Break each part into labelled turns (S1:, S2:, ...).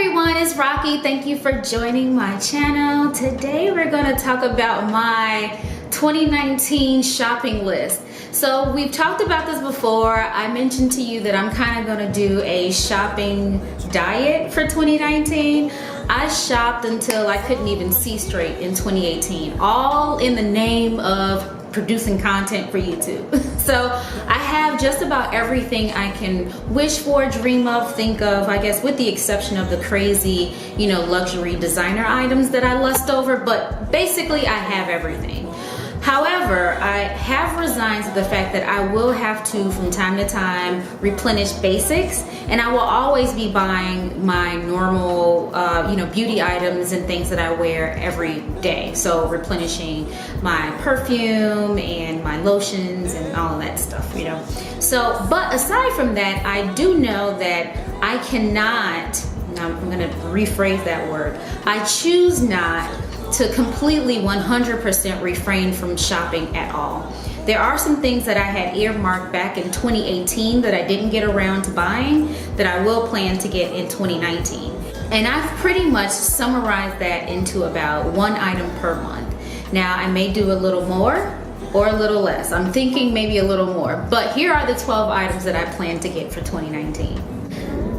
S1: everyone, it's Rocky. Thank you for joining my channel. Today we're going to talk about my 2019 shopping list. So we've talked about this before. I mentioned to you that I'm kind of going to do a shopping diet for 2019. I shopped until I couldn't even see straight in 2018, all in the name of producing content for YouTube. So I have just about everything I can wish for, dream of, think of, I guess with the exception of the crazy, luxury designer items that I lust over, but basically I have everything. However, I have resigned to the fact that I will have to, from time to time, replenish basics, and I will always be buying my normal, beauty items and things that I wear every day. So replenishing my perfume and my lotions and all of that stuff, So, but aside from that, I do know that I cannot, now I'm gonna rephrase that word, I choose not to completely 100% refrain from shopping at all. There are some things that I had earmarked back in 2018 that I didn't get around to buying that I will plan to get in 2019. And I've pretty much summarized that into about one item per month. Now I may do a little more or a little less. I'm thinking maybe a little more, but here are the 12 items that I plan to get for 2019.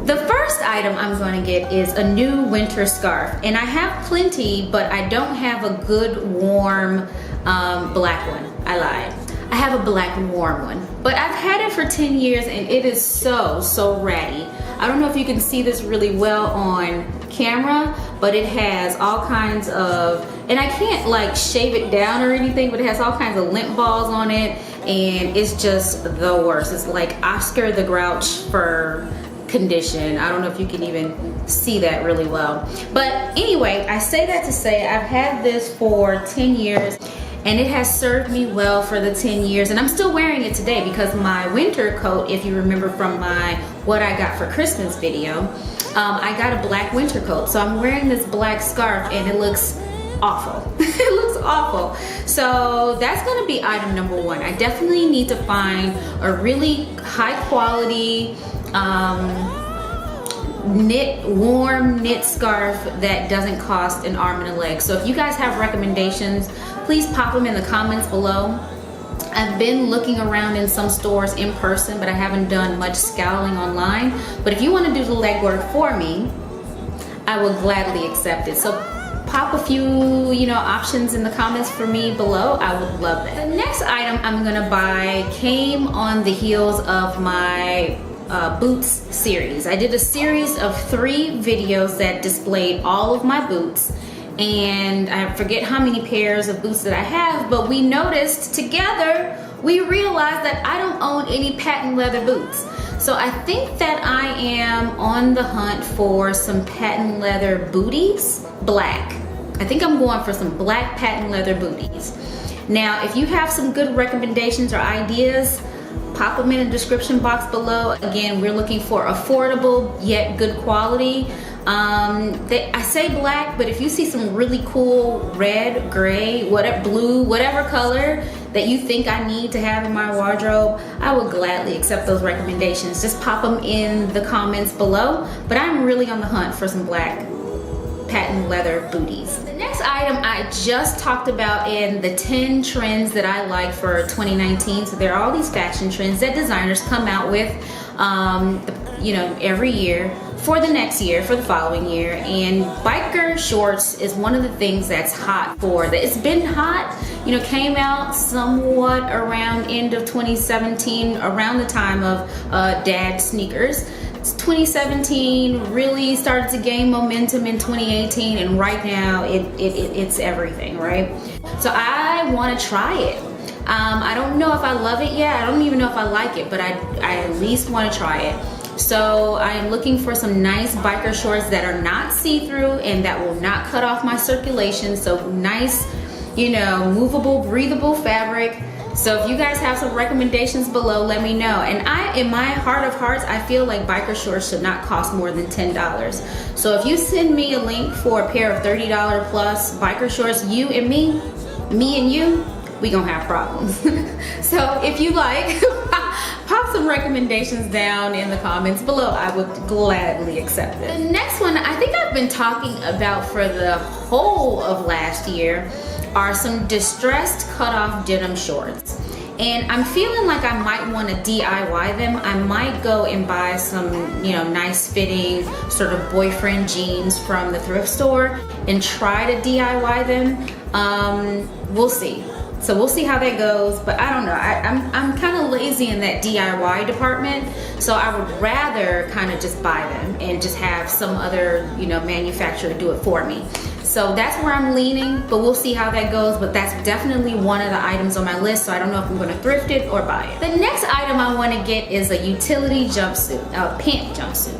S1: The first item I'm going to get is a new winter scarf, and I have plenty, but I don't have a good warm black one. I lied. I have a black warm one, but I've had it for 10 years and it is so ratty. I don't know if you can see this really well on camera, but it has all kinds of, and I can't like shave it down or anything, but it has all kinds of lint balls on it, and it's just the worst. It's like Oscar the Grouch for condition. I don't know if you can even see that really well, but anyway, I say that to say I've had this for 10 years and it has served me well for the 10 years, and I'm still wearing it today because my winter coat, if you remember from my what I got for Christmas video, I got a black winter coat, so I'm wearing this black scarf and it looks awful. It looks awful. So that's gonna be item number one. I definitely need to find a really high quality warm knit scarf that doesn't cost an arm and a leg. So if you guys have recommendations, please pop them in the comments below. I've been looking around in some stores in person, but I haven't done much scouting online. But if you want to do the legwork for me, I will gladly accept it. So pop a few, options in the comments for me below. I would love that. The next item I'm gonna buy came on the heels of my boots series. I did a series of 3 videos that displayed all of my boots, and I forget how many pairs of boots that I have, but we noticed together, we realized that I don't own any patent leather boots. So I think that I am on the hunt for some patent leather booties, black. I think I'm going for some black patent leather booties. Now, if you have some good recommendations or ideas, pop them in the description box below. Again, we're looking for affordable yet good quality. I say black, but if you see some really cool red, gray, whatever, blue, whatever color that you think I need to have in my wardrobe, I will gladly accept those recommendations. Just pop them in the comments below. But I'm really on the hunt for some black patent leather booties. The next item I just talked about in the 10 trends that I like for 2019. So there are all these fashion trends that designers come out with, every year for the next year, for the following year. And biker shorts is one of the things that's hot for that. It's been hot, came out somewhat around end of 2017, around the time of dad sneakers. 2017 really started to gain momentum in 2018, and right now it's everything, right? So I want to try it. I don't know if I love it yet. I don't even know if I like it, but I at least want to try it. So I am looking for some nice biker shorts that are not see-through and that will not cut off my circulation. So nice, movable, breathable fabric. So if you guys have some recommendations below, let me know. And in my heart of hearts, I feel like biker shorts should not cost more than $10. So if you send me a link for a pair of $30 plus biker shorts, you and me and you, we gonna have problems. So if you like, pop some recommendations down in the comments below. I would gladly accept it. The next one I think I've been talking about for the whole of last year are some distressed cutoff denim shorts. And I'm feeling like I might want to DIY them. I might go and buy some, nice fitting sort of boyfriend jeans from the thrift store and try to DIY them. We'll see. So we'll see how that goes, but I don't know. I'm kind of lazy in that DIY department, so I would rather kind of just buy them and just have some other, manufacturer do it for me. So that's where I'm leaning, but we'll see how that goes. But that's definitely one of the items on my list, so I don't know if I'm gonna thrift it or buy it. The next item I wanna get is a utility jumpsuit, a pant jumpsuit.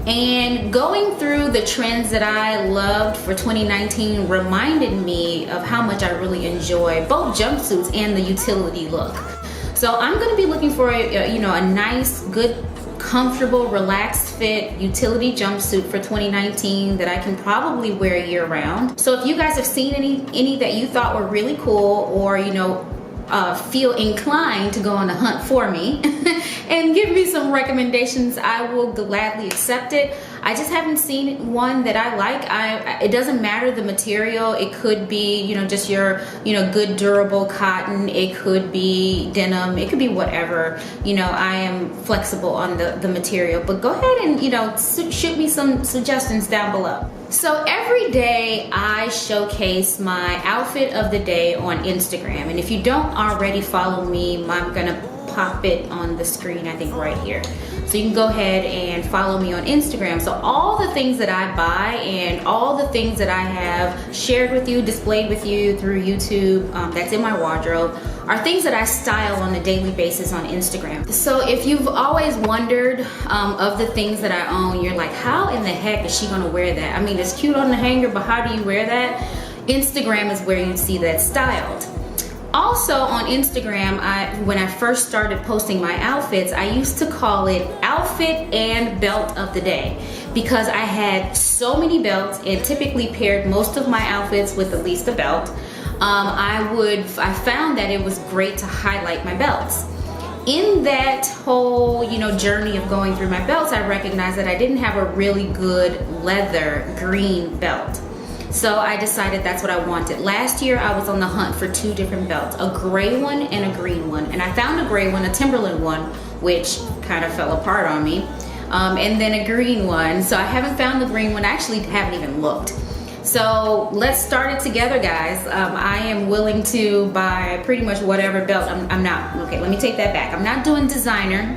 S1: And going through the trends that I loved for 2019 reminded me of how much I really enjoy both jumpsuits and the utility look. So I'm gonna be looking for a nice, good, comfortable, relaxed fit utility jumpsuit for 2019 that I can probably wear year round. So if you guys have seen any that you thought were really cool, or feel inclined to go on a hunt for me and give me some recommendations, I will gladly accept it. I just haven't seen one that I like. It doesn't matter the material. It could be, just your, good durable cotton. It could be denim. It could be whatever. I am flexible on the material. But go ahead and, shoot me some suggestions down below. So every day I showcase my outfit of the day on Instagram. And if you don't already follow me, I'm gonna pop it on the screen, I think right here. So you can go ahead and follow me on Instagram. So all the things that I buy and all the things that I have shared with you, displayed with you through YouTube, that's in my wardrobe, are things that I style on a daily basis on Instagram. So if you've always wondered of the things that I own, you're like, how in the heck is she gonna wear that? I mean, it's cute on the hanger, but how do you wear that? Instagram is where you see that styled. Also on Instagram, when I first started posting my outfits, I used to call it outfit and belt of the day, because I had so many belts and typically paired most of my outfits with at least a belt. I found that it was great to highlight my belts. In that whole, journey of going through my belts, I recognized that I didn't have a really good leather green belt. So I decided that's what I wanted. Last year I was on the hunt for two different belts, a gray one and a green one. And I found a gray one, a Timberland one, which kind of fell apart on me. And then a green one. So I haven't found the green one. I actually haven't even looked. So let's start it together, guys. I am willing to buy pretty much whatever belt. Okay, let me take that back. I'm not doing designer.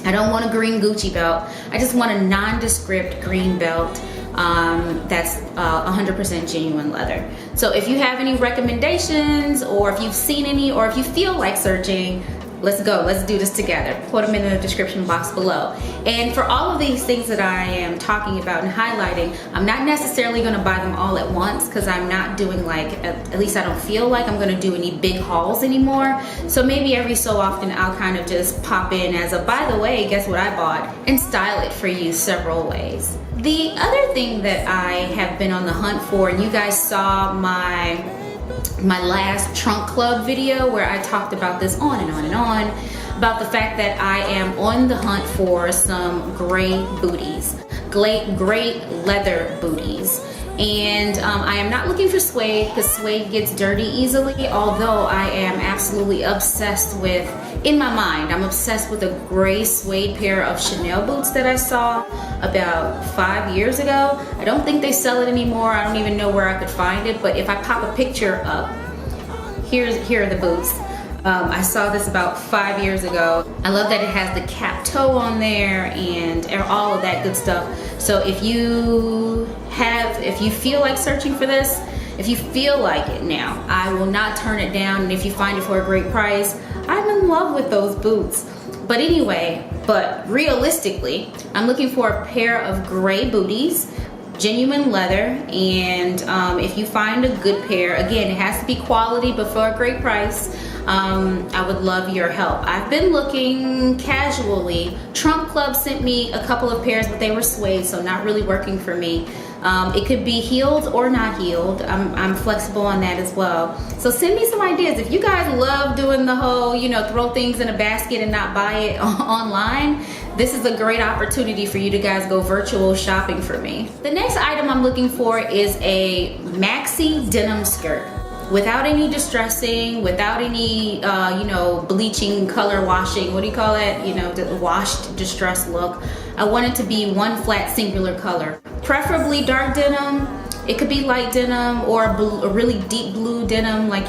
S1: I don't want a green Gucci belt. I just want a nondescript green belt. That's 100% genuine leather. So if you have any recommendations, or if you've seen any, or if you feel like searching, let's go. Let's do this together. Put them in the description box below. And for all of these things that I am talking about and highlighting, I'm not necessarily going to buy them all at once, because I'm not doing at least I don't feel like I'm going to do any big hauls anymore. So maybe every so often I'll kind of just pop in as a, by the way, guess what I bought, and style it for you several ways. The other thing that I have been on the hunt for, and you guys saw my last trunk club video where I talked about this on and on and on, about the fact that I am on the hunt for some gray booties, gray leather booties. And I am not looking for suede, because suede gets dirty easily, although I am absolutely obsessed with, in my mind, I'm obsessed with a gray suede pair of Chanel boots that I saw about 5 years ago. I don't think they sell it anymore. I don't even know where I could find it, but if I pop a picture up, here are the boots. I saw this about 5 years ago. I love that it has the cap toe on there and all of that good stuff. So if you feel like searching for this, if you feel like it now, I will not turn it down. And if you find it for a great price, I'm in love with those boots. But anyway, realistically, I'm looking for a pair of gray booties, genuine leather, and if you find a good pair, again, it has to be quality but for a great price, I would love your help. I've been looking casually. Trunk Club sent me a couple of pairs, but they were suede, so not really working for me. It could be heeled or not heeled. I'm flexible on that as well. So send me some ideas. If you guys love doing the whole, throw things in a basket and not buy it online, this is a great opportunity for you to guys go virtual shopping for me. The next item I'm looking for is a maxi denim skirt. Without any distressing, without any, bleaching, color washing, what do you call it? The washed, distressed look. I want it to be one flat, singular color. Preferably dark denim. It could be light denim or a really deep blue denim, like,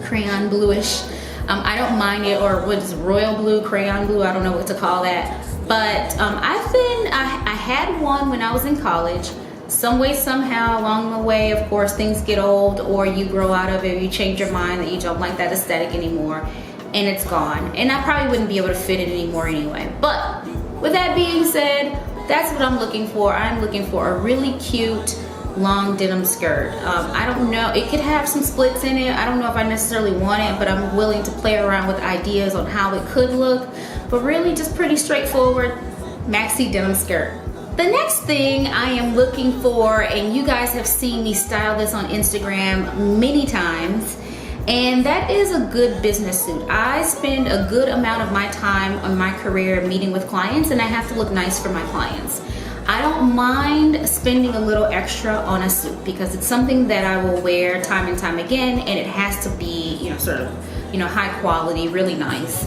S1: crayon bluish. I don't mind it, or what is royal blue, crayon blue, I don't know what to call that. But I had one when I was in college. Some way, somehow, along the way, of course, things get old or you grow out of it, you change your mind that you don't like that aesthetic anymore, and it's gone. And I probably wouldn't be able to fit it anymore anyway. But with that being said, that's what I'm looking for. I'm looking for a really cute long denim skirt. I don't know, it could have some splits in it. I don't know if I necessarily want it, but I'm willing to play around with ideas on how it could look. But really just pretty straightforward maxi denim skirt. The next thing I am looking for, and you guys have seen me style this on Instagram many times, and that is a good business suit. I spend a good amount of my time on my career meeting with clients, and I have to look nice for my clients. I don't mind spending a little extra on a suit because it's something that I will wear time and time again, and it has to be, high quality, really nice.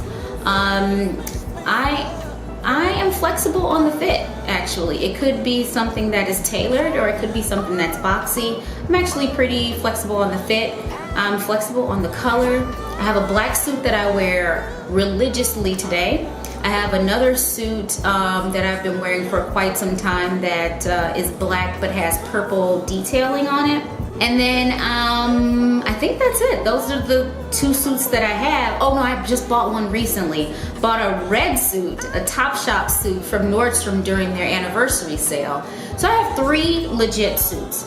S1: I am flexible on the fit, actually. It could be something that is tailored, or it could be something that's boxy. I'm actually pretty flexible on the fit. I'm flexible on the color. I have a black suit that I wear religiously today. I have another suit that I've been wearing for quite some time that is black but has purple detailing on it. And then I think that's it. Those are the two suits that I have. Oh no, I just bought one recently. Bought a red suit, a Topshop suit from Nordstrom during their anniversary sale. So I have 3 legit suits.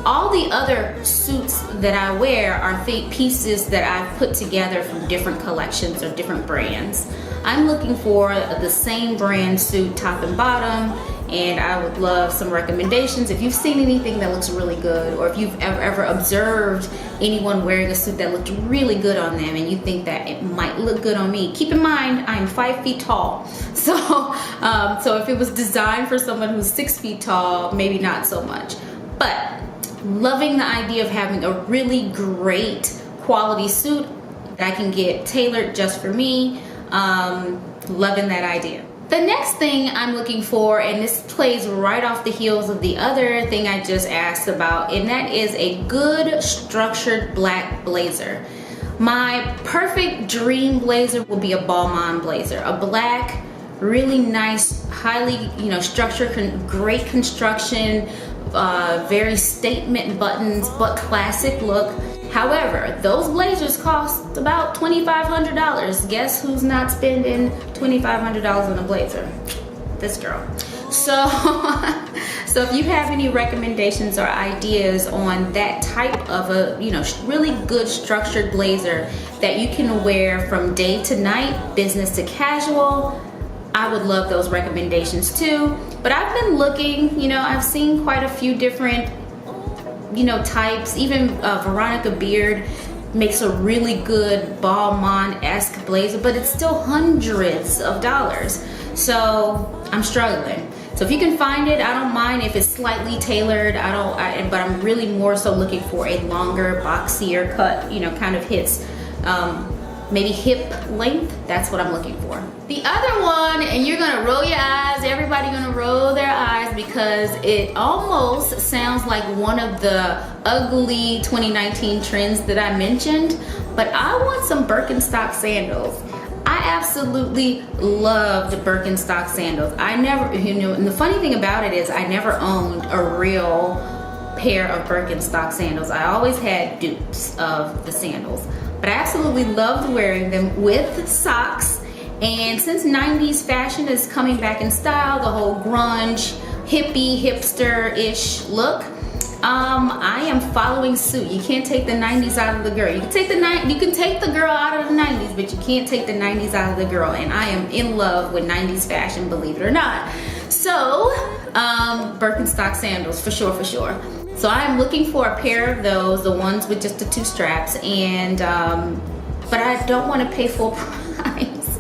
S1: All the other suits that I wear are pieces that I've put together from different collections or different brands. I'm looking for the same brand suit, top and bottom, and I would love some recommendations. If you've seen anything that looks really good, or if you've ever observed anyone wearing a suit that looked really good on them and you think that it might look good on me, keep in mind I'm 5 feet tall. So if it was designed for someone who's 6 feet tall, maybe not so much. But loving the idea of having a really great quality suit that I can get tailored just for me. Loving that idea. The next thing I'm looking for, and this plays right off the heels of the other thing I just asked about, and that is a good structured black blazer. My perfect dream blazer will be a Balmain blazer. A black, really nice, highly structured, great construction, very statement buttons, but classic look. However, those blazers cost about $2,500. Guess who's not spending $2,500 on a blazer? This girl. So if you have any recommendations or ideas on that type of a really good structured blazer that you can wear from day to night, business to casual, I would love those recommendations too. But I've been looking, I've seen quite a few different types. Even Veronica Beard makes a really good Balmain-esque blazer, but it's still hundreds of dollars. So I'm struggling. So if you can find it, I don't mind if it's slightly tailored. But I'm really more so looking for a longer, boxier cut, kind of hits maybe hip length. That's what I'm looking for. The other one, and you're gonna roll your eyes, everybody gonna roll their eyes because it almost sounds like one of the ugly 2019 trends that I mentioned, but I want some Birkenstock sandals. I absolutely love the Birkenstock sandals. I never, and the funny thing about it is I never owned a real pair of Birkenstock sandals. I always had dupes of the sandals. But I absolutely loved wearing them with socks. And since 90s fashion is coming back in style, the whole grunge, hippie, hipster-ish look, I am following suit. You can't take the 90s out of the girl. You can take the girl out of the 90s, but you can't take the 90s out of the girl. And I am in love with 90s fashion, believe it or not. So, Birkenstock sandals for sure, for sure. So I'm looking for a pair of those, the ones with just the 2 straps, and but I don't want to pay full price.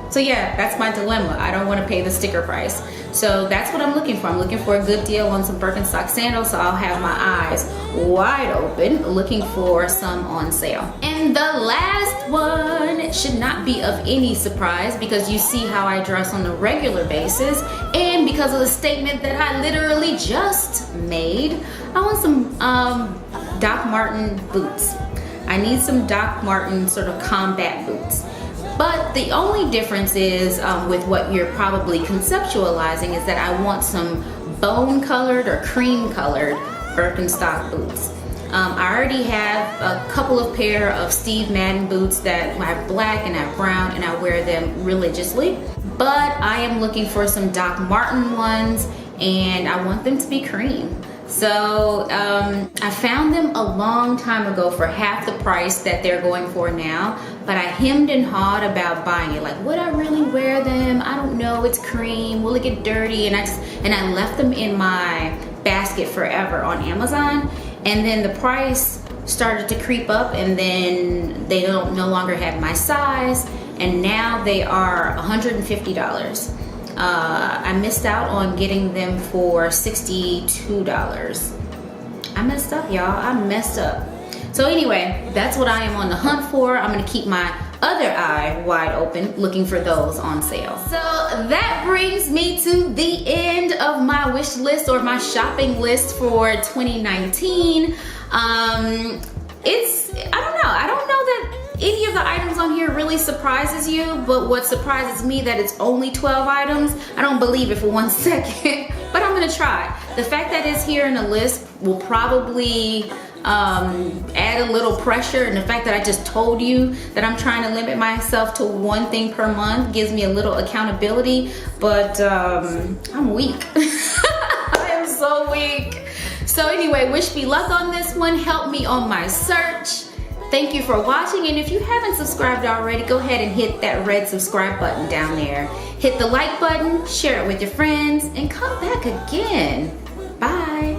S1: So yeah, that's my dilemma. I don't want to pay the sticker price. So that's what I'm looking for. I'm looking for a good deal on some Birkenstock sandals, so I'll have my eyes wide open looking for some on sale. And the last one should not be of any surprise because you see how I dress on a regular basis, and because of the statement that I literally just made, I want some Doc Marten boots. I need some Doc Marten sort of combat boots. But the only difference is with what you're probably conceptualizing is that I want some bone colored or cream colored Birkenstock boots. I already have a couple of pair of Steve Madden boots that I have black and I have brown, and I wear them religiously. But I am looking for some Doc Marten ones, and I want them to be cream. So I found them a long time ago for half the price that they're going for now, but I hemmed and hawed about buying it. Like, would I really wear them? I don't know, it's cream, will it get dirty? And I left them in my basket forever on Amazon, and then the price started to creep up, and then they no longer had my size, and now they are $150. I missed out on getting them for $62. I messed up, y'all. I messed up. So anyway, that's what I am on the hunt for. I'm gonna keep my other eye wide open looking for those on sale. So that brings me to the end of my wish list or my shopping list for 2019. I don't know that any of the items on here really surprises you, but what surprises me that it's only 12 items, I don't believe it for 1 second, but I'm gonna try. The fact that it's here in the list will probably add a little pressure, and the fact that I just told you that I'm trying to limit myself to 1 thing per month gives me a little accountability, but I'm weak. I am so weak. So anyway, wish me luck on this one. Help me on my search. Thank you for watching, and if you haven't subscribed already, go ahead and hit that red subscribe button down there. Hit the like button, share it with your friends, and come back again. Bye.